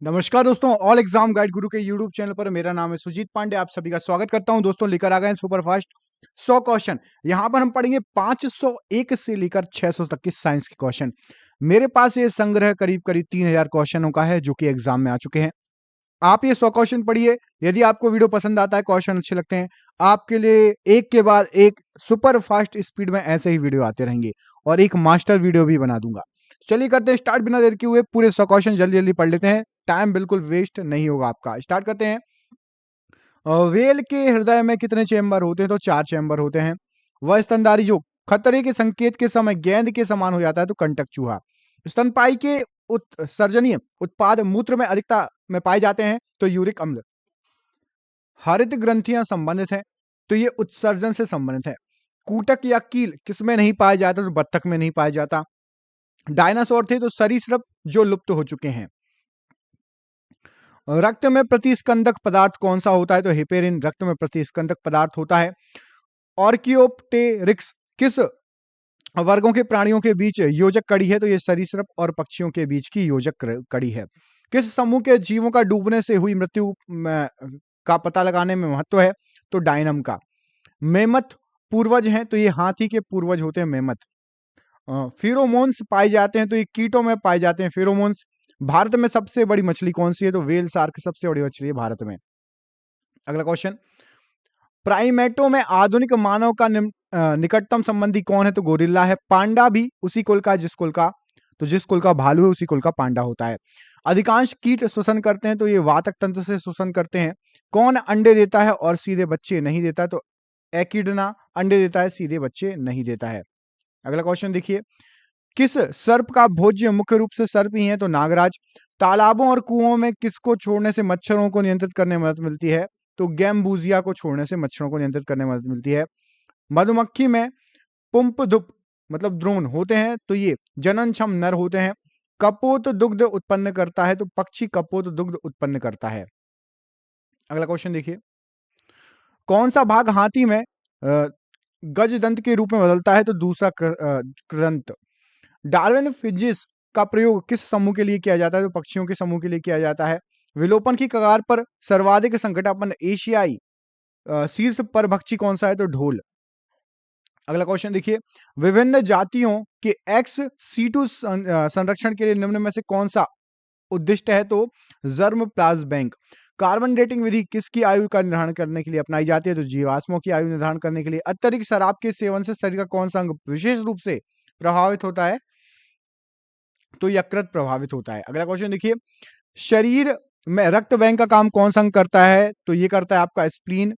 नमस्कार दोस्तों, all exam guide गुरु के यूट्यूब चैनल पर मेरा नाम है सुजीत पांडे। आप सभी का स्वागत करता हूं। दोस्तों लेकर आ गए हैं सुपरफास्ट 100 क्वेश्चन। यहां पर हम पढ़ेंगे 501 से लेकर 600 तक के साइंस के क्वेश्चन। मेरे पास ये संग्रह करीब करीब 3000 क्वेश्चनों का है जो कि एग्जाम में आ चुके हैं। आप ये 100 क्वेश्चन पढ़िए। यदि आपको वीडियो पसंद आता है, क्वेश्चन अच्छे लगते हैं, आपके लिए एक के बाद एक सुपर फास्ट स्पीड में ऐसे ही वीडियो आते रहेंगे और एक मास्टर वीडियो भी बना दूंगा। चलिए करते हैं स्टार्ट, बिना देर के हुए पूरे 100 क्वेश्चन जल्दी जल्दी पढ़ लेते हैं। टाइम बिल्कुल वेस्ट नहीं होगा आपका। स्टार्ट करते हैं। व्हेल के हृदय में कितने चेंबर होते हैं? तो 4 चेंबर होते हैं। वह स्तनधारी जो खतरे के संकेत के समय गेंद के समान हो जाता है तो कंटक चूहा। स्तनपायी के उत्सर्जनीय उत्पाद मूत्र में अधिकता में पाए जाते हैं तो यूरिक अम्ल। हरित ग्रंथियां संबंधित हैं तो ये उत्सर्जन से संबंधित है। कूटक या कील किसमें नहीं पाया जाता? तो बत्तख में नहीं पाया जाता। डायनासोर थे तो सरीसृप जो लुप्त हो चुके हैं। रक्त में प्रतिस्कंदक पदार्थ कौन सा होता है? तो हिपेरिन रक्त में प्रतिस्कंदक पदार्थ होता है। ऑर्कियोप्टेरिक्स किस वर्गों के प्राणियों के बीच योजक कड़ी है? तो ये सरीसृप और पक्षियों के बीच की योजक कड़ी है। किस समूह के जीवों का डूबने से हुई मृत्यु का पता लगाने में महत्व है? तो डायनम का। मेमथ पूर्वज हैं तो ये हाथी के पूर्वज होते हैं मेमथ। फेरोमोन्स पाए जाते हैं तो ये कीटों में पाए जाते हैं फेरोमोन्स। भारत में सबसे बड़ी मछली कौन सी है? तो व्हेल शार्क सबसे बड़ी मछली है भारत में। अगला क्वेश्चन, प्राइमेटो में आधुनिक मानव का निकटतम संबंधी कौन है? तो गोरिल्ला है। पांडा भी उसी कुल का जिस कुल का, तो जिस कुल का भालू है उसी कुल का पांडा होता है। अधिकांश कीट श्वसन करते हैं तो ये वातक तंत्र से श्वसन करते हैं। कौन अंडे देता है और सीधे बच्चे नहीं देता? तो एकिडना अंडे देता है, सीधे बच्चे नहीं देता है। अगला क्वेश्चन देखिए, किस सर्प का भोज्य मुख्य रूप से सर्प ही है? तो नागराज। तालाबों और कुओं में किसको छोड़ने से मच्छरों को नियंत्रित करने में मदद मिलती है? तो गैम्बूजिया को छोड़ने से मच्छरों को नियंत्रित करने में मदद मिलती है। मधुमक्खी में पुंपधुप मतलब द्रोण होते हैं तो ये जननक्षम नर होते हैं। कपोत दुग्ध उत्पन्न करता है तो पक्षी कपोत दुग्ध उत्पन्न करता है। अगला क्वेश्चन देखिए, कौन सा भाग हाथी में गजदंत के रूप में बदलता है? तो दूसरा कृदंत। डार्विन फिजिस का प्रयोग किस समूह के लिए किया जाता है? तो पक्षियों के समूह के लिए किया जाता है। विलोपन की कगार पर सर्वाधिक संकटापन्न एशियाई शीर्ष परभक्षी कौन सा है? तो ढोल। अगला क्वेश्चन देखिए, विभिन्न जातियों के एक्स सीटू संरक्षण के लिए निम्न में से कौन सा उद्दिष्ट है? तो जर्म प्लाज बैंक। कार्बन डेटिंग विधि किसकी आयु का निर्धारण करने के लिए अपनाई जाती है? तो जीवाश्मों की आयु निर्धारण करने के लिए। अत्यधिक शराब के सेवन से शरीर का कौन सा अंग विशेष रूप से प्रभावित होता है? तो यकृत प्रभावित होता है। अगला क्वेश्चन देखिए, शरीर में रक्त बैंक का काम कौन सा अंग करता है? तो ये करता है आपका स्प्लीन।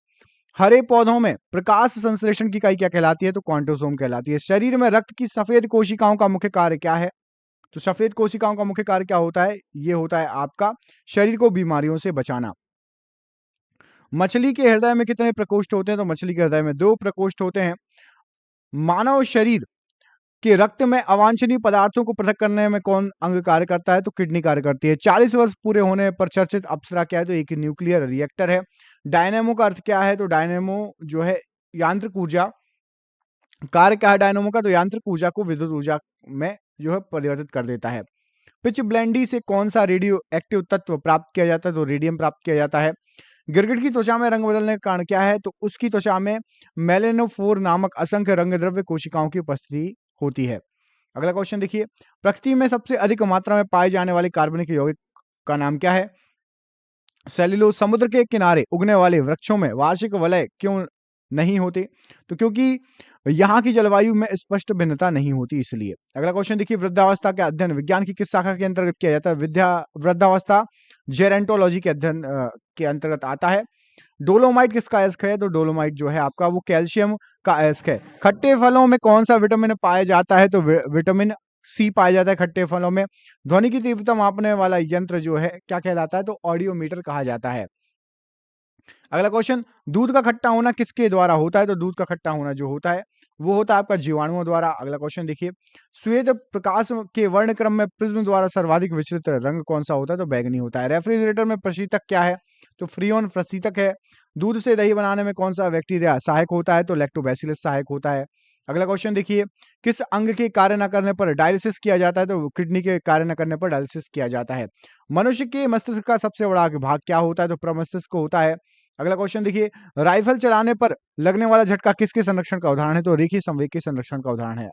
हरे पौधों में प्रकाश संश्लेषण की इकाई क्या कहलाती है? तो क्वांटोसोम कहलाती है। शरीर में रक्त की सफेद कोशिकाओं का मुख्य कार्य क्या है? तो सफेद कोशिकाओं का मुख्य कार्य क्या होता है? ये होता है आपका शरीर को बीमारियों से बचाना। मछली के हृदय में कितने प्रकोष्ठ होते हैं? तो मछली के हृदय में 2 प्रकोष्ठ होते हैं। मानव शरीर कि रक्त में अवांछनीय पदार्थों को पृथक करने में कौन अंग कार्य करता है? तो किडनी कार्य करती है। 40 वर्ष पूरे होने पर चर्चित अप्सरा क्या है? तो एक न्यूक्लियर रिएक्टर है। डायनेमो का अर्थ क्या है? तो डायनेमो जो है यांत्रिक ऊर्जा। कार्य क्या है डायनेमो का? तो यांत्रिक ऊर्जा को विद्युत ऊर्जा में जो है परिवर्तित कर देता है। पिच ब्लेंडी से कौन सा रेडियो एक्टिव तत्व प्राप्त किया जाता है? तो रेडियम प्राप्त किया जाता है। गिरगिट की त्वचा में रंग बदलने का कारण क्या है? तो उसकी त्वचा में मेलेनोफोर नामक असंख्य रंग द्रव्य कोशिकाओं की उपस्थिति होती है। अगला क्वेश्चन देखिए, प्रकृति में सबसे अधिक मात्रा में पाए जाने वाले कार्बनिक यौगिक का नाम क्या है? सेल्यूलोज। समुद्र के किनारे उगने वाले वृक्षों में वार्षिक वलय क्यों नहीं होते? तो क्योंकि यहाँ की जलवायु में स्पष्ट भिन्नता नहीं होती इसलिए। अगला क्वेश्चन देखिए, वृद्धावस्था का अध्ययन विज्ञान की किस शाखा के अंतर्गत किया जाता है? वृद्धावस्था जेरेंटोलॉजी के अध्ययन के अंतर्गत आता है। डोलोमाइट किसका अयस्क है? तो डोलोमाइट जो है आपका वो कैल्शियम का अयस्क है। खट्टे फलों में कौन सा विटामिन पाया जाता है? तो विटामिन सी पाया जाता है खट्टे फलों में। ध्वनि की तीव्रता मापने वाला यंत्र जो है क्या कहलाता है? तो ऑडियोमीटर कहा जाता है। अगला क्वेश्चन, दूध का खट्टा होना किसके द्वारा होता है? तो दूध का खट्टा होना जो होता है वो होता है आपका जीवाणुओं द्वारा। अगला क्वेश्चन देखिए, श्वेत प्रकाश के वर्ण क्रम में प्रिज्म द्वारा सर्वाधिक विचलित रंग कौन सा होता है? तो बैगनी होता है। रेफ्रिजरेटर में प्रशीतक क्या है? तो फ्रीऑन प्रशीतक है। दूध से दही बनाने में कौन सा बैक्टीरिया सहायक होता है? तो लैक्टोबैसिलस सहायक होता है। अगला क्वेश्चन देखिए, किस अंग के कार्य न करने पर डायलिसिस किया जाता है? तो किडनी के कार्य न करने पर डायलिसिस किया जाता है। मनुष्य के मस्तिष्क का सबसे बड़ा भाग क्या होता है? तो प्रमस्तिष्क होता है। अगला क्वेश्चन देखिए, राइफल चलाने पर लगने वाला झटका किसके संरक्षण का उदाहरण है? तो रेखीय संवेग के संरक्षण का उदाहरण है।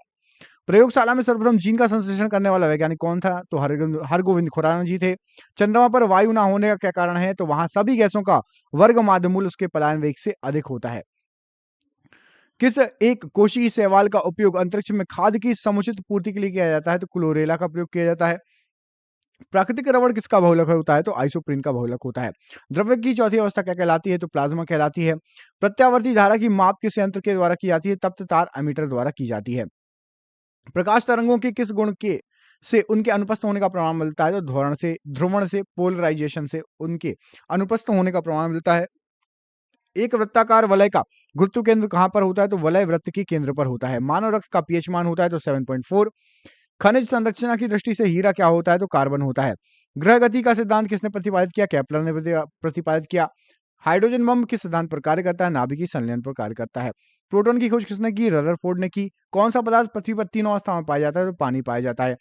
प्रयोगशाला में सर्वप्रथम जीन का संश्लेषण करने वाला वैज्ञानिक कौन था? तो हरगोविंद खुराना जी थे। चंद्रमा पर वायु ना होने का क्या कारण है? तो वहां सभी गैसों का वर्ग माध्यमूल उसके पलायन वेग से अधिक होता है। किस एक कोशीय शैवाल का उपयोग अंतरिक्ष में खाद्य की समुचित पूर्ति के लिए किया जाता है? तो क्लोरेला का प्रयोग किया जाता है। प्राकृतिक रबड़ किसका बहुलक होता है? तो आइसोप्रीन का बहुलक होता है। द्रव्य की चौथी अवस्था क्या कहलाती है? तो प्लाज्मा कहलाती है। प्रत्यावर्ती धारा की माप किस यंत्र के द्वारा की जाती है? तप्त तार एमीटर द्वारा की जाती है। प्रकाश तरंगों के किस गुण के से उनके अनुपस्थ होने का प्रमाण मिलता है? तो ध्रुवण से, पोलराइजेशन से उनके अनुपस्थ होने का प्रमाण मिलता है। एक वृत्ताकार वलय का गुरुत्व केंद्र कहां पर होता है? तो वलय वृत्त के केंद्र पर होता है। मानव रक्त का पीएच मान होता है तो 7.4। खनिज संरचना की दृष्टि से हीरा क्या होता है? तो कार्बन होता है। ग्रह गति का सिद्धांत किसने प्रतिपादित किया? केपलर ने प्रतिपादित किया। हाइड्रोजन बम किस सिद्धांत पर कार्य करता है? नाभिकीय संलयन पर कार्य करता है। प्रोटॉन की खोज किसने की? रदरफोर्ड ने की। कौन सा पदार्थ पृथ्वी पर तीनों अवस्था में पाया जाता है? तो पानी पाया जाता है।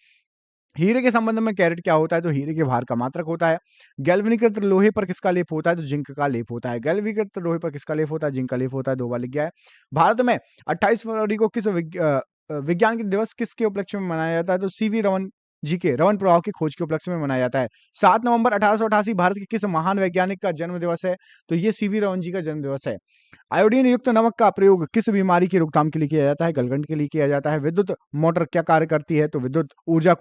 हीरे के संबंध में कैरेट क्या होता है? तो हीरे के भार का मात्रक होता है। गैल्वेनीकृत लोहे पर किसका लेप होता है? तो जिंक का लेप होता है। गैल्वेनीकृत लोहे पर किसका लेप होता है? जिंक का लेप होता है। 2 बार लिख गया है। भारत में 28 फरवरी को किस विज्ञान के दिवस किसके उपलक्ष्य में मनाया जाता है? तो सीवी रमन जी के रमन प्रभाव की खोज के उपलक्ष्य में मनाया जाता है। 7 नवंबर 1888 भारत के किस महान वैज्ञानिक का जन्म दिवस है? तो ये सीवी रमन जी का जन्म दिवस है। आयोडीन युक्त नमक का प्रयोग किस बीमारी की रोकथाम के लिए किया जाता है? गलगंड के लिए किया जाता है। विद्युत मोटर क्या कार्य करती है? तो विद्युत ऊर्जा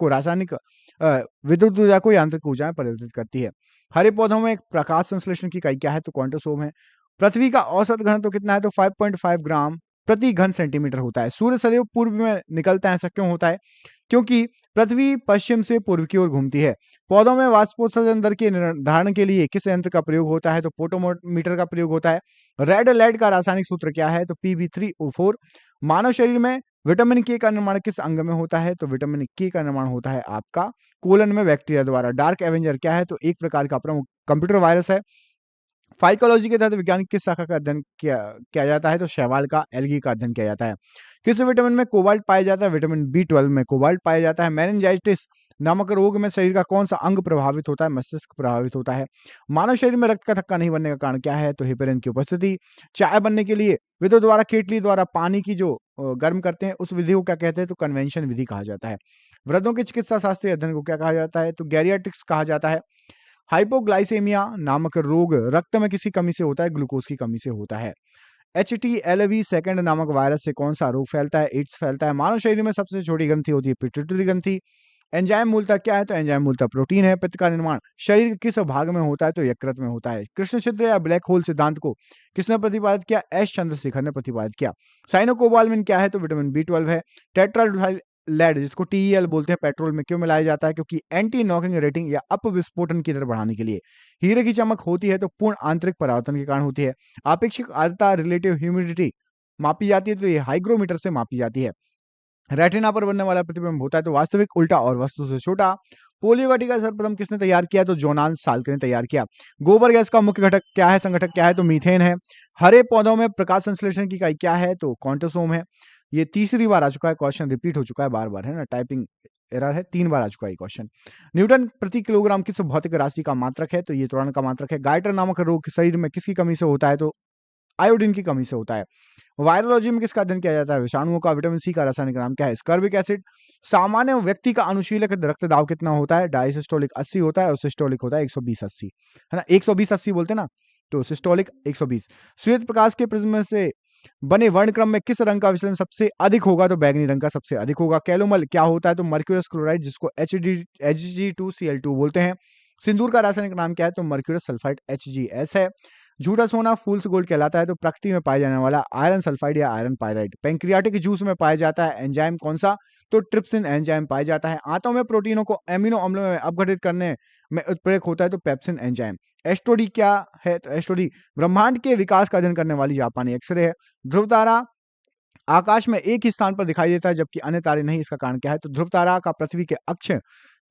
को यांत्रिक ऊर्जा में परिवर्तित करती है। हरे पौधों में प्रकाश संश्लेषण की इकाई क्या है? तो क्वांटोसोम है। पृथ्वी का औसत घनत्व कितना है? तो 5.5 ग्राम प्रति घन सेंटीमीटर होता है। सूर्य सदैव पूर्व में निकलता है, ऐसा क्यों होता है? क्योंकि पृथ्वी पश्चिम से पूर्व की ओर घूमती है। पौधों में वाष्पोत्सर्जन दर के निर्धारण के लिए किस यंत्र का प्रयोग होता है? तो पोटोमीटर का प्रयोग होता है। रेड लेड का रासायनिक सूत्र क्या है? तो Pb3O4। मानव शरीर में विटामिन के का निर्माण किस अंग में होता है? तो विटामिन के का निर्माण होता है आपका कोलन में बैक्टीरिया द्वारा। डार्क एवेंजर क्या है? तो एक प्रकार का प्रमुख कंप्यूटर वायरस है। फाइकोलॉजी के तहत वैज्ञानिक किस शाखा का अध्ययन किया जाता है? तो शैवाल का, एल्गी का अध्ययन किया जाता है। किस विटामिन में कोबाल्ट पाया जाता है? विटामिन B12 में कोबाल्ट पाया जाता है। मेनिंजाइटिस नामक रोग में शरीर का कौन सा अंग प्रभावित होता है? मस्तिष्क प्रभावित होता है। मानव शरीर में रक्त का थक्का नहीं बनने का कारण क्या है? तो हेपेरिन की उपस्थिति। चाय बनने के लिए विद्युत द्वारा केटली द्वारा पानी की जो गर्म करते हैं उस विधि को क्या कहते हैं? तो कन्वेंशन विधि कहा जाता है। वृद्धों के चिकित्सा शास्त्रीय अध्ययन को क्या कहा जाता है? तो गैरियाट्रिक्स कहा जाता है। हाइपोग्लाइसेमिया नामक रोग रक्त में किसी कमी से होता है? ग्लूकोज की कमी से होता है। HTLV सेकंड नामक वायरस से कौन सा रोग फैलता है? एड्स फैलता है। मानव शरीर में सबसे छोटी ग्रंथि होती है पिट्यूटरी ग्रंथि। एंजाइम मूलतः क्या है? तो एंजाइम मूलतः प्रोटीन है। पित्त का निर्माण शरीर के किस भाग में होता है? तो यकृत में होता है। कृष्ण छिद्र या ब्लैक होल सिद्धांत को किसने प्रतिपादित किया? एस चंद्रशेखर ने प्रतिपादित किया। साइनोकोबालमिन क्या है? तो विटामिन B12 है। टेट्राल्डेहाइड जिसको TEL बोलते हैं पेट्रोल में क्यों मिलाया जाता है? क्योंकि एंटी नॉकिंग रेटिंग या अप विस्फोटन की दर बढ़ाने के लिए। हीरे की चमक होती है तो पूर्ण आंतरिक परावर्तन के कारण होती है। आपेक्षिक आर्द्रता रिलेटिव ह्यूमिडिटी मापी जाती है तो ये हाइग्रोमीटर से मापी जाती है। रेटिना पर बनने वाला प्रतिबिंब होता है तो वास्तविक, उल्टा और वस्तु से छोटा। पोलियो का टीका सर्वप्रथम किसने तैयार किया? तो जोनास साल्क ने तैयार किया। गोबर गैस का मुख्य घटक क्या है? संगठक क्या है? तो मीथेन है। हरे पौधों में प्रकाश संश्लेषण की इकाई क्या है? तो क्वांटोसोम है। ये तीसरी बार आ चुका है, क्वेश्चन रिपीट हो चुका है बार बार, है ना, टाइपिंग एरर है, 3 बार आ चुका है क्वेश्चन। न्यूटन प्रति किलोग्राम किस भौतिक राशि का मात्रक है? तो ये त्वरण का मात्रक है। गाइटर नामक रोग शरीर में किसकी कमी से होता है? तो आयोडीन की कमी से होता है। वायरोलॉजी में किसका अध्ययन किया जाता है? विषाणुओं का। विटामिन सी का रासायनिक नाम क्या है? स्कर्बिक एसिड। सामान्य व्यक्ति का अनुशीलक रक्तदाब कितना होता है? डायसिस्टोलिक 80 होता है और सिस्टोलिक होता है 120/80, है ना, 120/80 बोलते हैं ना, तो सिस्टोलिक 120। श्वेत प्रकाश के प्रिज्म से बने वर्णक्रम में किस रंग का विचलन सबसे अधिक होगा? तो बैगनी रंग का सबसे अधिक होगा। कैलोमल क्या होता है? तो मर्क्यूरस क्लोराइड जिसको Hg2Cl2 बोलते हैं। सिंदूर का रासायनिक नाम क्या है? तो मर्क्यूरस सल्फाइड HgS है। झूठा सोना फूल्स गोल्ड कहलाता है तो प्रकृति में पाए जाने वाला आयरन सल्फाइड या आयरन पायराइड। पैंक्रियाटिक जूस में पाया जाता है एंजाइम कौन सा? तो ट्रिप्सिन एंजाइम पाया जाता है। आंतों में प्रोटीनों को एमिनो अम्लों में अपघटित करने में उत्प्रेरक होता है तो पेप्सिन एंजाइम। एस्ट्रोडी क्या है? तो एस्ट्रोडी ब्रह्मांड के विकास का अध्ययन करने वाली जापानी एक्सरे है। ध्रुव तारा आकाश में एक ही स्थान पर दिखाई देता है जबकि अन्य तारे नहीं, इसका कारण क्या है? तो ध्रुव तारा का पृथ्वी के अक्ष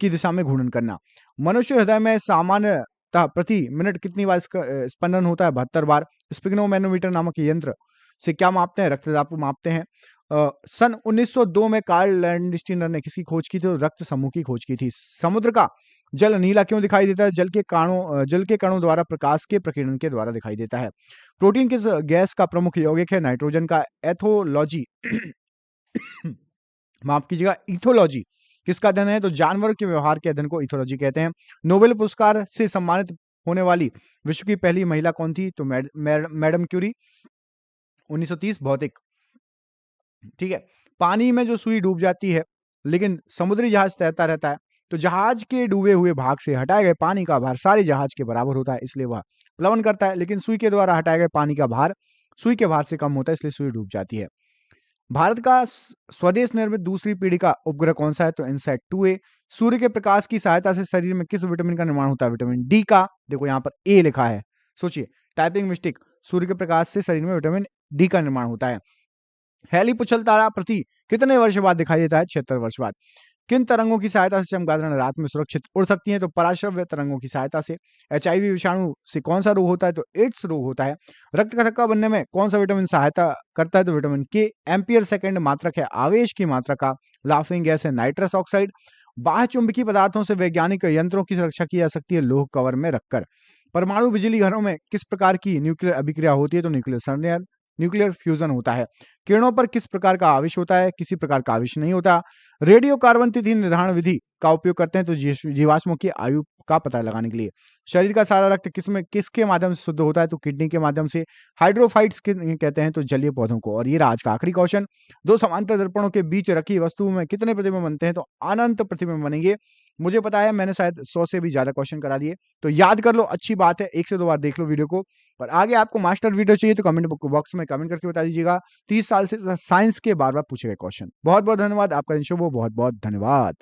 की दिशा में घूर्णन करना। मनुष्य हृदय में सामान्यतः प्रति मिनट कितनी बार स्पंदन होता है? 72 बार। स्पिग्नोमैनोमीटर नामक यंत्र से क्या मापते हैं? रक्तदाब को मापते हैं। सन 1902 में कार्ल लैंडस्टीनर ने किसकी खोज की थी? तो रक्त समूह की खोज की थी। समुद्र का जल नीला क्यों दिखाई देता है? जल के कणों द्वारा प्रकाश के प्रकीर्णन के द्वारा दिखाई देता है। प्रोटीन किस गैस का प्रमुख यौगिक है? नाइट्रोजन का। एथोलॉजी माफ कीजिएगा, इथोलॉजी किसका अध्ययन है? तो जानवर के व्यवहार के अध्ययन को इथोलॉजी कहते हैं। नोबेल पुरस्कार से सम्मानित होने वाली विश्व की पहली महिला कौन थी? तो मैडम क्यूरी, 1930, भौतिक। ठीक है। पानी में जो सुई डूब जाती है लेकिन समुद्री जहाज तैरता रहता है, तो जहाज के डूबे हुए भाग से हटाए गए पानी का भार सारे जहाज के बराबर होता है, इसलिए वह प्लवन करता है। लेकिन सुई के द्वारा हटाए गए पानी का भार सुई के भार से कम होता है, इसलिए सुई डूब जाती है। भारत का स्वदेश निर्मित दूसरी पीढ़ी का उपग्रह कौन सा है? तो इनसैट 2A। सूर्य के प्रकाश की सहायता से शरीर में किस विटामिन का निर्माण होता है? विटामिन डी का। देखो यहाँ पर ए लिखा है, सोचिए, टाइपिंग मिस्टेक। सूर्य के प्रकाश से शरीर में विटामिन डी का निर्माण होता है। हैली पुछल तारा प्रति कितने वर्ष बाद दिखाई देता है? 76 वर्ष बाद। किन तरंगों की सहायता से चमगादड़ रात में सुरक्षित उड़ सकती हैं? तो पराश्रव्य तरंगों की सहायता से। एचआईवी विषाणु से कौन सा रोग होता है? तो एड्स रोग होता है। रक्त का थक्का बनने में कौन सा विटामिन सहायता करता है? तो विटामिन के। एम्पियर सेकंड मात्रक है आवेश की मात्रा का। लाफिंग गैस है नाइट्रस ऑक्साइड। बाह्य चुंबकीय पदार्थों से वैज्ञानिक यंत्रों की सुरक्षा की जा सकती है लोह कवर में रखकर। परमाणु बिजली घरों में किस प्रकार की न्यूक्लियर अभिक्रिया होती है? तो न्यूक्लियर फ्यूजन होता है। किरणों पर किस प्रकार का आवेश होता है? किसी प्रकार का आवेश नहीं होता। रेडियो कार्बन तिथि निर्धारण विधि का उपयोग करते हैं तो जीवाश्मों की आयु का पता लगाने के लिए। शरीर का सारा रक्त किसके माध्यम से शुद्ध होता है? तो किडनी के माध्यम से। हाइड्रोफाइट्स कहते हैं तो जलीय पौधों को। और ये रहा आज का आखिरी क्वेश्चन। दो समांतर दर्पणों के बीच रखी वस्तु में कितने प्रतिबिंब बनते हैं? तो अनंत प्रतिबिंब बनेंगे। मुझे पता है मैंने शायद 100 से भी ज्यादा क्वेश्चन करा दिए, तो याद कर लो, अच्छी बात है, 1 से 2 बार देख लो वीडियो को। और आगे आपको मास्टर वीडियो चाहिए तो कमेंट बॉक्स में कमेंट करके बता दीजिएगा। 30 साल से साइंस के बार बार पूछे गए क्वेश्चन। बहुत बहुत धन्यवाद, आपका दिन शुभ हो। बहुत बहुत धन्यवाद।